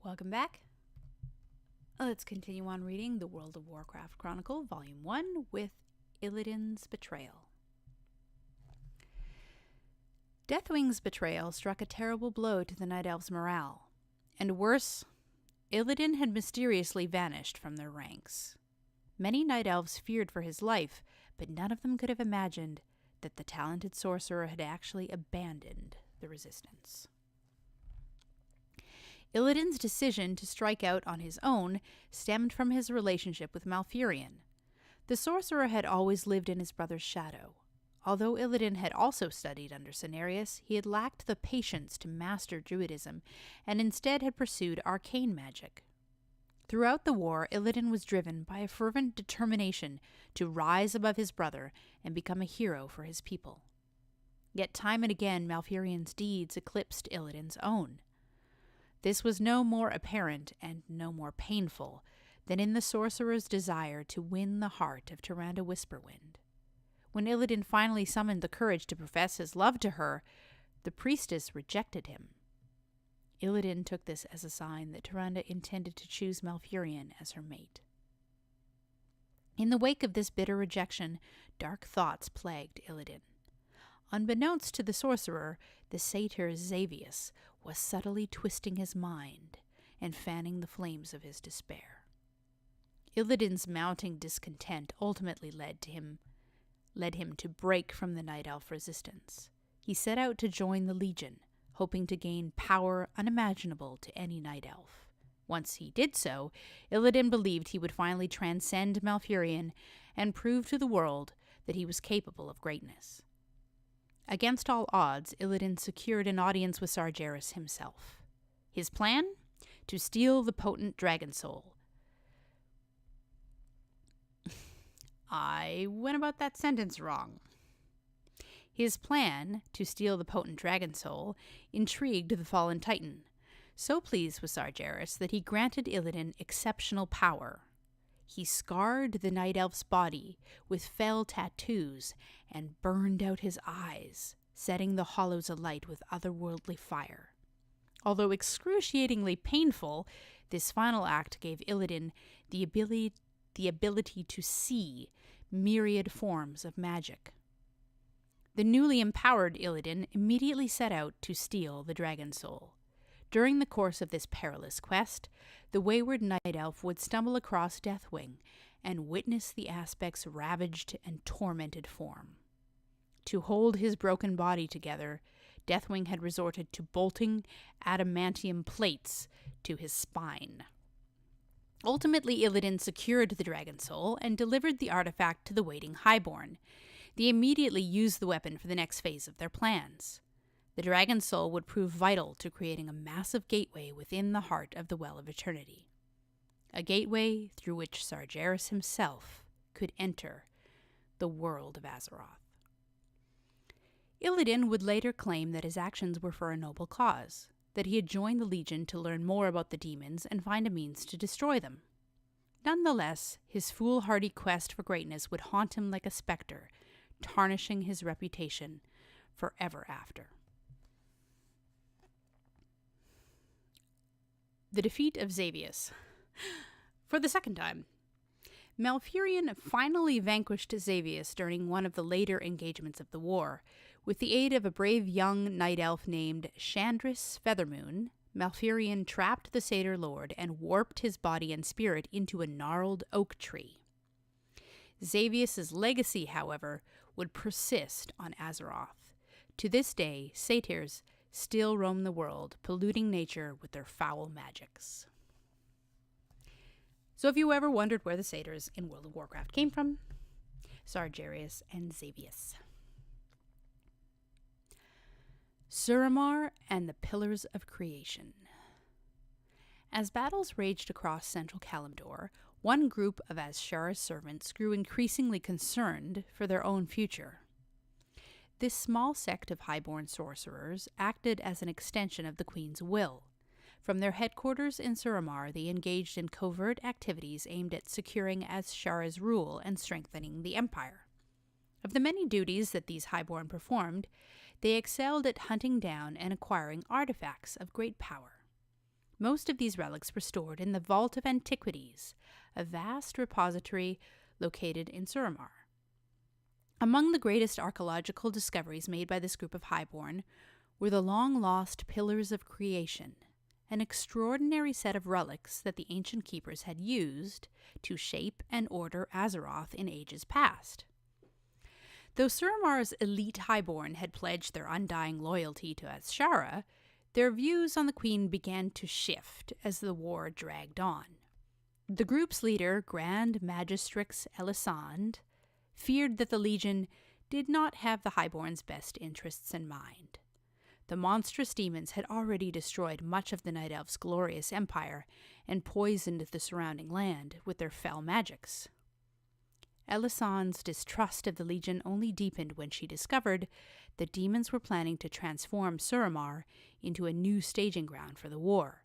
Welcome back. Let's continue on reading the World of Warcraft Chronicle, Volume 1, with Illidan's Betrayal. Deathwing's betrayal struck a terrible blow to the Night Elves' morale, and worse, Illidan had mysteriously vanished from their ranks. Many Night Elves feared for his life, but none of them could have imagined that the talented sorcerer had actually abandoned the resistance. Illidan's decision to strike out on his own stemmed from his relationship with Malfurion. The sorcerer had always lived in his brother's shadow. Although Illidan had also studied under Cenarius, he had lacked the patience to master druidism, and instead had pursued arcane magic. Throughout the war, Illidan was driven by a fervent determination to rise above his brother and become a hero for his people. Yet time and again, Malfurion's deeds eclipsed Illidan's own. This was no more apparent and no more painful than in the sorcerer's desire to win the heart of Tyrande Whisperwind. When Illidan finally summoned the courage to profess his love to her, the priestess rejected him. Illidan took this as a sign that Tyrande intended to choose Malfurion as her mate. In the wake of this bitter rejection, dark thoughts plagued Illidan. Unbeknownst to the sorcerer, the satyr Xavius was subtly twisting his mind and fanning the flames of his despair. Illidan's mounting discontent ultimately led him to break from the Night Elf resistance. He set out to join the Legion, hoping to gain power unimaginable to any Night Elf. Once he did so, Illidan believed he would finally transcend Malfurion and prove to the world that he was capable of greatness. Against all odds, Illidan secured an audience with Sargeras himself. His plan? To steal the potent dragon soul. I went about that sentence wrong. His plan, to steal the potent dragon soul, intrigued the fallen titan. So pleased was Sargeras that he granted Illidan exceptional power. He scarred the Night Elf's body with fell tattoos and burned out his eyes, setting the hollows alight with otherworldly fire. Although excruciatingly painful, this final act gave Illidan the ability to see myriad forms of magic. The newly empowered Illidan immediately set out to steal the dragon soul. During the course of this perilous quest, the wayward Night Elf would stumble across Deathwing and witness the aspect's ravaged and tormented form. To hold his broken body together, Deathwing had resorted to bolting adamantium plates to his spine. Ultimately, Illidan secured the dragon soul and delivered the artifact to the waiting Highborn. They immediately used the weapon for the next phase of their plans. The dragon soul would prove vital to creating a massive gateway within the heart of the Well of Eternity. A gateway through which Sargeras himself could enter the world of Azeroth. Illidan would later claim that his actions were for a noble cause, that he had joined the Legion to learn more about the demons and find a means to destroy them. Nonetheless, his foolhardy quest for greatness would haunt him like a specter, tarnishing his reputation forever after. The defeat of Xavius. For the second time, Malfurion finally vanquished Xavius during one of the later engagements of the war. With the aid of a brave young night elf named Chandris Feathermoon, Malfurion trapped the Satyr Lord and warped his body and spirit into a gnarled oak tree. Xavius's legacy, however, would persist on Azeroth. To this day, satyrs still roam the world, polluting nature with their foul magics. So if you ever wondered where the satyrs in World of Warcraft came from, Sargeras and Xavius. Suramar and the Pillars of Creation. As battles raged across central Kalimdor, one group of Azshara's servants grew increasingly concerned for their own future. This small sect of highborn sorcerers acted as an extension of the Queen's will. From their headquarters in Suramar, they engaged in covert activities aimed at securing Azshara's rule and strengthening the empire. Of the many duties that these highborn performed, they excelled at hunting down and acquiring artifacts of great power. Most of these relics were stored in the Vault of Antiquities, a vast repository located in Suramar. Among the greatest archaeological discoveries made by this group of highborn were the long-lost Pillars of Creation, an extraordinary set of relics that the ancient keepers had used to shape and order Azeroth in ages past. Though Suramar's elite highborn had pledged their undying loyalty to Azshara, their views on the Queen began to shift as the war dragged on. The group's leader, Grand Magistrix Elisande, feared that the Legion did not have the highborn's best interests in mind. The monstrous demons had already destroyed much of the Night Elves' glorious empire and poisoned the surrounding land with their fell magics. Elisande's distrust of the Legion only deepened when she discovered that demons were planning to transform Suramar into a new staging ground for the war.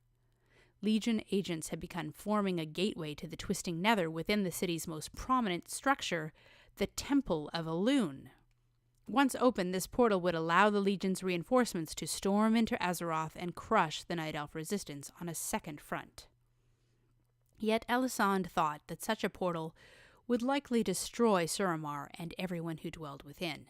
Legion agents had begun forming a gateway to the twisting nether within the city's most prominent structure, the Temple of Elune. Once open, this portal would allow the Legion's reinforcements to storm into Azeroth and crush the Night Elf resistance on a second front. Yet Elisande thought that such a portal would likely destroy Suramar and everyone who dwelled within.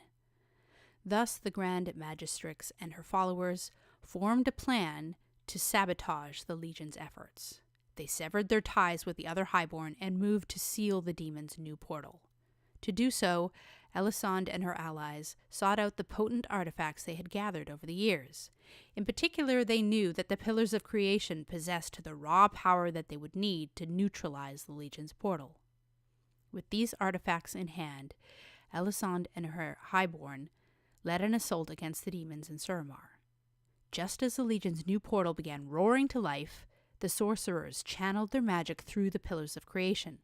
Thus the Grand Magistrix and her followers formed a plan to sabotage the Legion's efforts. They severed their ties with the other highborn and moved to seal the demon's new portal. To do so, Elisande and her allies sought out the potent artifacts they had gathered over the years. In particular, they knew that the Pillars of Creation possessed the raw power that they would need to neutralize the Legion's portal. With these artifacts in hand, Elisande and her highborn led an assault against the demons in Suramar. Just as the Legion's new portal began roaring to life, the sorcerers channeled their magic through the Pillars of Creation.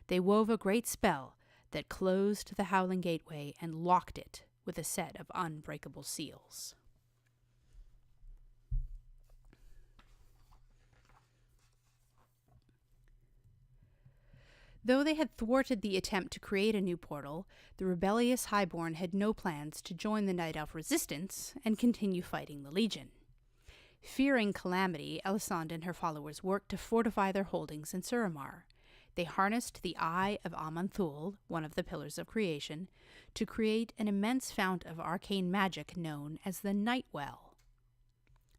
They wove a great spell that closed the Howling Gateway and locked it with a set of unbreakable seals. Though they had thwarted the attempt to create a new portal, the rebellious highborn had no plans to join the Night Elf resistance and continue fighting the Legion. Fearing calamity, Elisande and her followers worked to fortify their holdings in Suramar. They harnessed the Eye of Aman'Thul, one of the Pillars of Creation, to create an immense fount of arcane magic known as the Night Well.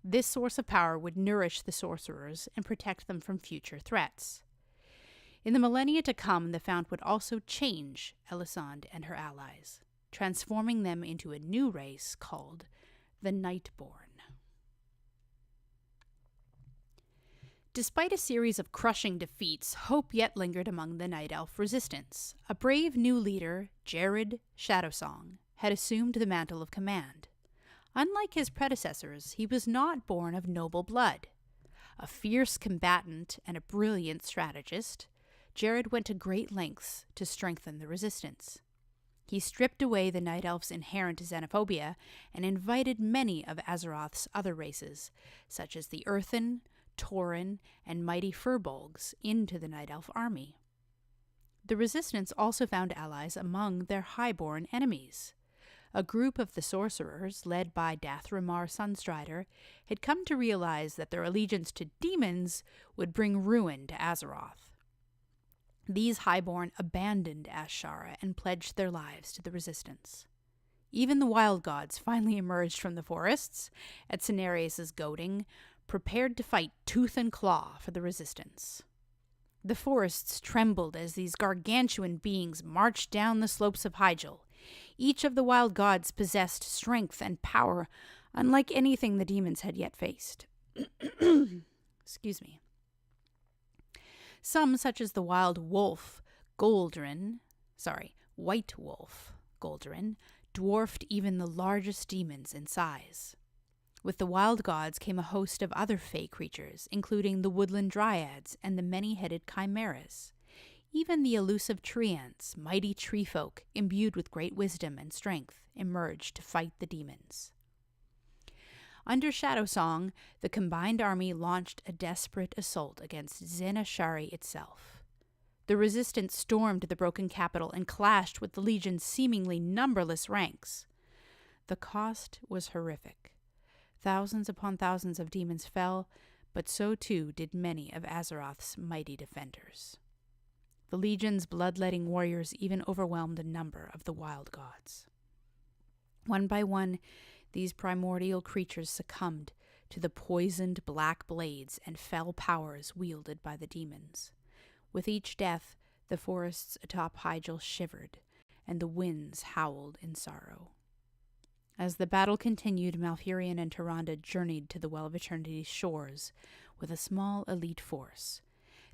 This source of power would nourish the sorcerers and protect them from future threats. In the millennia to come, the fount would also change Elisande and her allies, transforming them into a new race called the Nightborn. Despite a series of crushing defeats, hope yet lingered among the Night Elf resistance. A brave new leader, Jared Shadowsong, had assumed the mantle of command. Unlike his predecessors, he was not born of noble blood. A fierce combatant and a brilliant strategist, Jared went to great lengths to strengthen the resistance. He stripped away the Night Elf's inherent xenophobia and invited many of Azeroth's other races, such as the Earthen, Tauren, and mighty Furbolgs, into the Night Elf army. The resistance also found allies among their highborn enemies. A group of the sorcerers, led by Dathramar Sunstrider, had come to realize that their allegiance to demons would bring ruin to Azeroth. These highborn abandoned Azshara and pledged their lives to the resistance. Even the wild gods finally emerged from the forests, at Cenarius' goading, prepared to fight tooth and claw for the resistance. The forests trembled as these gargantuan beings marched down the slopes of Hyjal. Each of the wild gods possessed strength and power unlike anything the demons had yet faced. Excuse me. Some, such as the wild wolf, White Wolf, Goldarin, dwarfed even the largest demons in size. With the wild gods came a host of other fey creatures, including the woodland dryads and the many-headed chimeras. Even the elusive treants, mighty tree folk, imbued with great wisdom and strength, emerged to fight the demons. Under Shadowsong, the combined army launched a desperate assault against Zenashari itself. The resistance stormed the broken capital and clashed with the Legion's seemingly numberless ranks. The cost was horrific. Thousands upon thousands of demons fell, but so too did many of Azeroth's mighty defenders. The Legion's bloodletting warriors even overwhelmed a number of the wild gods. One by one, these primordial creatures succumbed to the poisoned black blades and fell powers wielded by the demons. With each death, the forests atop Hyjal shivered, and the winds howled in sorrow. As the battle continued, Malfurion and Tyrande journeyed to the Well of Eternity's shores with a small elite force.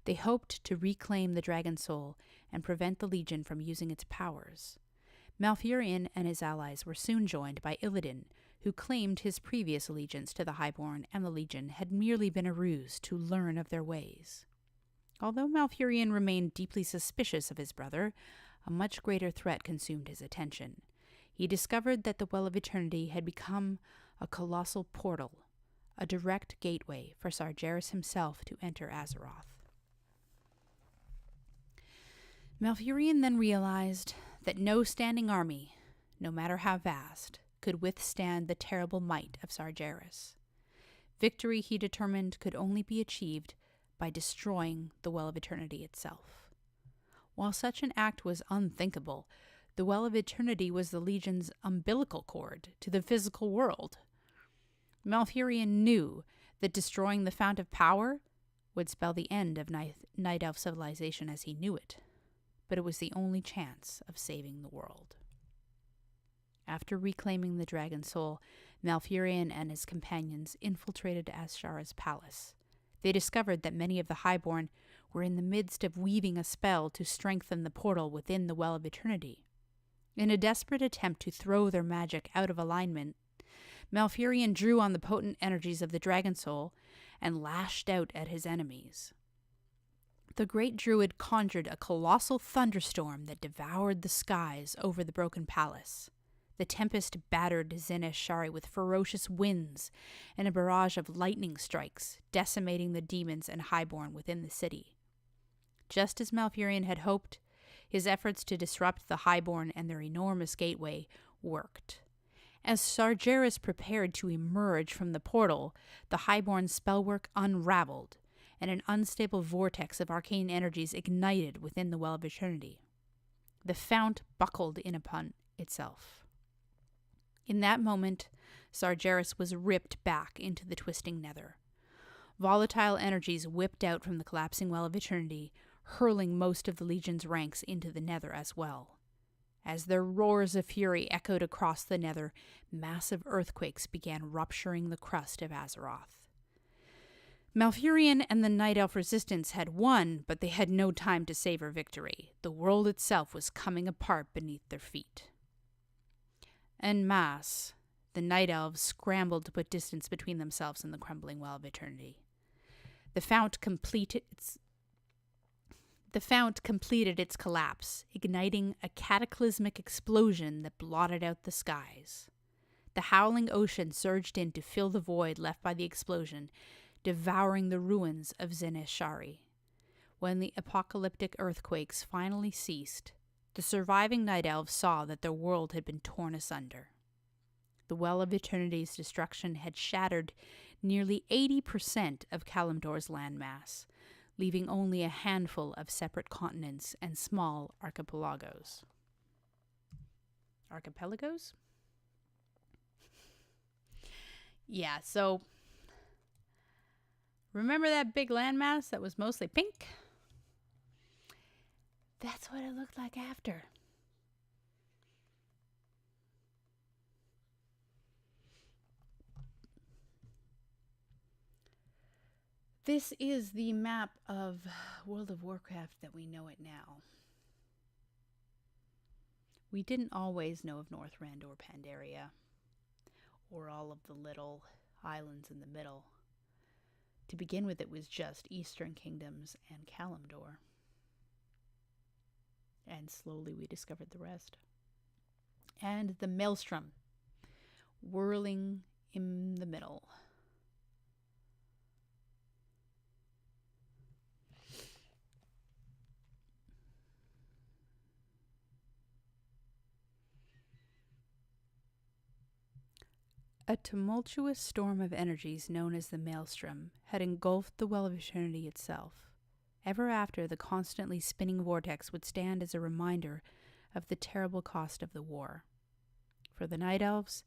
They hoped to reclaim the Dragon Soul and prevent the Legion from using its powers. Malfurion and his allies were soon joined by Illidan, who claimed his previous allegiance to the Highborn and the Legion had merely been a ruse to learn of their ways. Although Malfurion remained deeply suspicious of his brother, a much greater threat consumed his attention. He discovered that the Well of Eternity had become a colossal portal, a direct gateway for Sargeras himself to enter Azeroth. Malfurion then realized that no standing army, no matter how vast, could withstand the terrible might of Sargeras. Victory, he determined, could only be achieved by destroying the Well of Eternity itself. While such an act was unthinkable, the Well of Eternity was the Legion's umbilical cord to the physical world. Malfurion knew that destroying the Fount of Power would spell the end of Night Elf civilization as he knew it, but it was the only chance of saving the world. After reclaiming the Dragon Soul, Malfurion and his companions infiltrated Azshara's palace. They discovered that many of the Highborn were in the midst of weaving a spell to strengthen the portal within the Well of Eternity. In a desperate attempt to throw their magic out of alignment, Malfurion drew on the potent energies of the Dragon Soul and lashed out at his enemies. The great druid conjured a colossal thunderstorm that devoured the skies over the broken palace. The tempest battered Zen-Ishari with ferocious winds and a barrage of lightning strikes, decimating the demons and Highborn within the city. Just as Malfurion had hoped, his efforts to disrupt the Highborn and their enormous gateway worked. As Sargeras prepared to emerge from the portal, the Highborn's spellwork unraveled, and an unstable vortex of arcane energies ignited within the Well of Eternity. The fount buckled in upon itself. In that moment, Sargeras was ripped back into the twisting nether. Volatile energies whipped out from the collapsing Well of Eternity, hurling most of the Legion's ranks into the nether as well. As their roars of fury echoed across the nether, massive earthquakes began rupturing the crust of Azeroth. Malfurion and the Night Elf resistance had won, but they had no time to savor victory. The world itself was coming apart beneath their feet. En masse, the Night Elves scrambled to put distance between themselves and the crumbling Well of Eternity. The fount completed its collapse, igniting a cataclysmic explosion that blotted out the skies. The howling ocean surged in to fill the void left by the explosion, devouring the ruins of Zen-Ishari. When the apocalyptic earthquakes finally ceased, the surviving Night Elves saw that their world had been torn asunder. The Well of Eternity's destruction had shattered nearly 80% of Kalimdor's landmass, leaving only a handful of separate continents and small archipelagos. Archipelagos? Yeah, so remember that big landmass that was mostly pink? That's what it looked like after. This is the map of World of Warcraft that we know it now. We didn't always know of Northrend or Pandaria, or all of the little islands in the middle. To begin with, it was just Eastern Kingdoms and Kalimdor. And slowly we discovered the rest. And the Maelstrom, whirling in the middle. A tumultuous storm of energies known as the Maelstrom had engulfed the Well of Eternity itself. Ever after, the constantly spinning vortex would stand as a reminder of the terrible cost of the war. For the Night Elves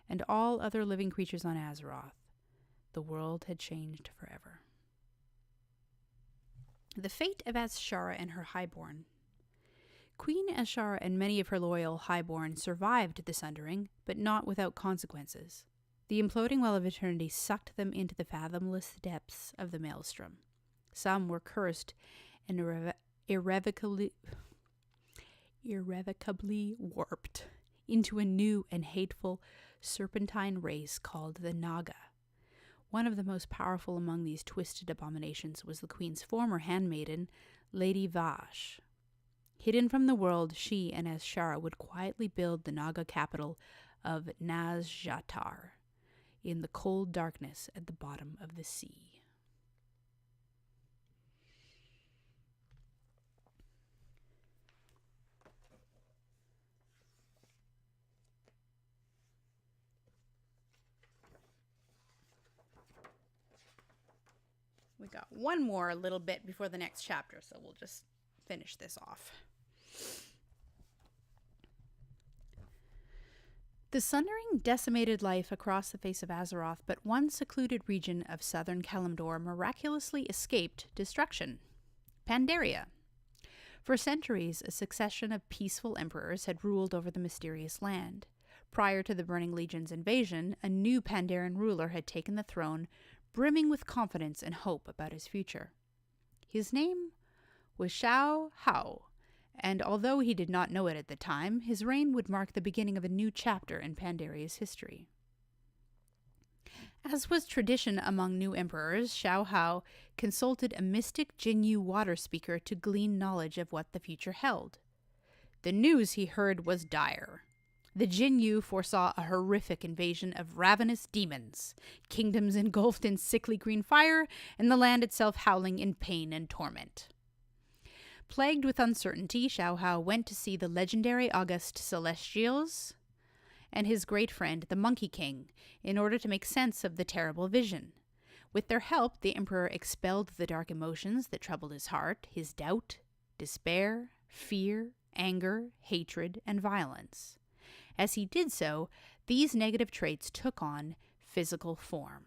and all other living creatures on Azeroth, the world had changed forever. The fate of Azshara and her highborn. Queen Azshara and many of her loyal highborn survived the Sundering, but not without consequences. The imploding Well of Eternity sucked them into the fathomless depths of the Maelstrom. Some were cursed and irrevocably warped into a new and hateful serpentine race called the Naga. One of the most powerful among these twisted abominations was the queen's former handmaiden, Lady Vash. Hidden from the world, she and Azshara would quietly build the Naga capital of Nazjatar in the cold darkness at the bottom of the sea. We got one more little bit before the next chapter, so we'll just finish this off. The Sundering decimated life across the face of Azeroth, but one secluded region of southern Kalimdor miraculously escaped destruction: Pandaria. For centuries, a succession of peaceful emperors had ruled over the mysterious land. Prior to the Burning Legion's invasion, a new Pandaren ruler had taken the throne, brimming with confidence and hope about his future. His name was Xiao Hao, and although he did not know it at the time, his reign would mark the beginning of a new chapter in Pandaria's history. As was tradition among new emperors, Xiao Hao consulted a mystic Jinyu water speaker to glean knowledge of what the future held. The news he heard was dire. The Jinyu foresaw a horrific invasion of ravenous demons, kingdoms engulfed in sickly green fire, and the land itself howling in pain and torment. Plagued with uncertainty, Xiao Hao went to see the legendary August Celestials and his great friend, the Monkey King, in order to make sense of the terrible vision. With their help, the Emperor expelled the dark emotions that troubled his heart, his doubt, despair, fear, anger, hatred, and violence. As he did so, these negative traits took on physical form.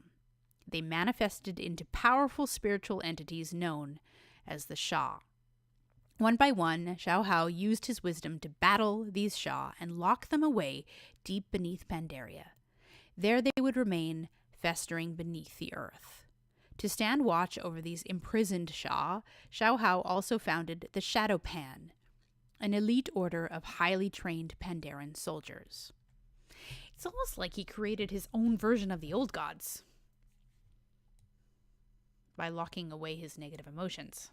They manifested into powerful spiritual entities known as the Sha. One by one, Xiao Hao used his wisdom to battle these Sha and lock them away deep beneath Pandaria. There they would remain, festering beneath the earth. To stand watch over these imprisoned Sha, Xiao Hao also founded the Shadow Pan, an elite order of highly trained Pandaren soldiers. It's almost like he created his own version of the old gods by locking away his negative emotions.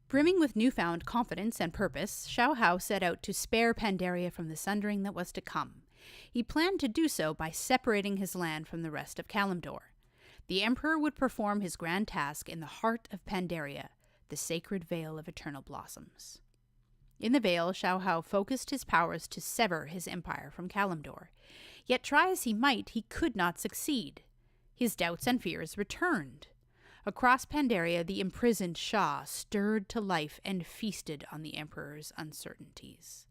Brimming with newfound confidence and purpose, Xiao Hao set out to spare Pandaria from the sundering that was to come. He planned to do so by separating his land from the rest of Kalimdor. The Emperor would perform his grand task in the heart of Pandaria, the sacred Vale of Eternal Blossoms. In the Vale, Xiao Hao focused his powers to sever his empire from Kalimdor. Yet try as he might, he could not succeed. His doubts and fears returned. Across Pandaria, the imprisoned Sha stirred to life and feasted on the Emperor's uncertainties.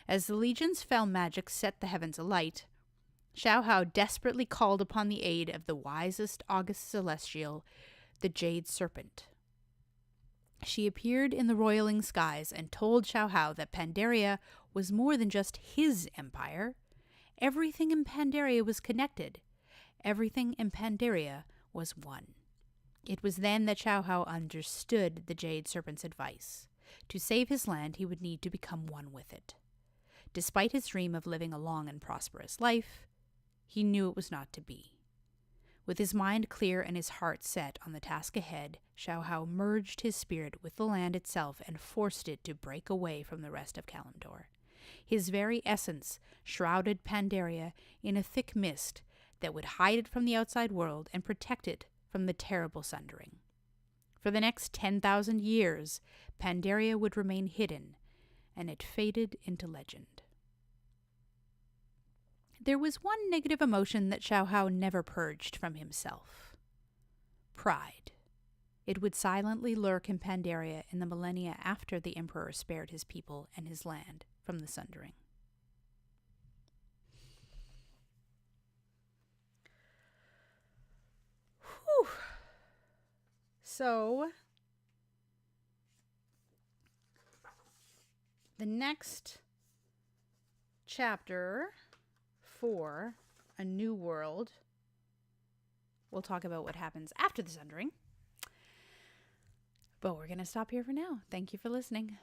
As the Legion's fell magic set the heavens alight, Xiao Hao desperately called upon the aid of the wisest August Celestial, the Jade Serpent. She appeared in the roiling skies and told Xiao Hao that Pandaria was more than just his empire. Everything in Pandaria was connected. Everything in Pandaria was one. It was then that Xiao Hao understood the Jade Serpent's advice. To save his land, he would need to become one with it. Despite his dream of living a long and prosperous life, he knew it was not to be. With his mind clear and his heart set on the task ahead, Xiao Hao merged his spirit with the land itself and forced it to break away from the rest of Kalimdor. His very essence shrouded Pandaria in a thick mist that would hide it from the outside world and protect it from the terrible sundering. For the next 10,000 years, Pandaria would remain hidden, and it faded into legend. There was one negative emotion that Xiaohao never purged from himself: pride. It would silently lurk in Pandaria in the millennia after the Emperor spared his people and his land from the Sundering. Whew. So, the next chapter for A New World, we'll talk about what happens after the Sundering. But we're going to stop here for now. Thank you for listening.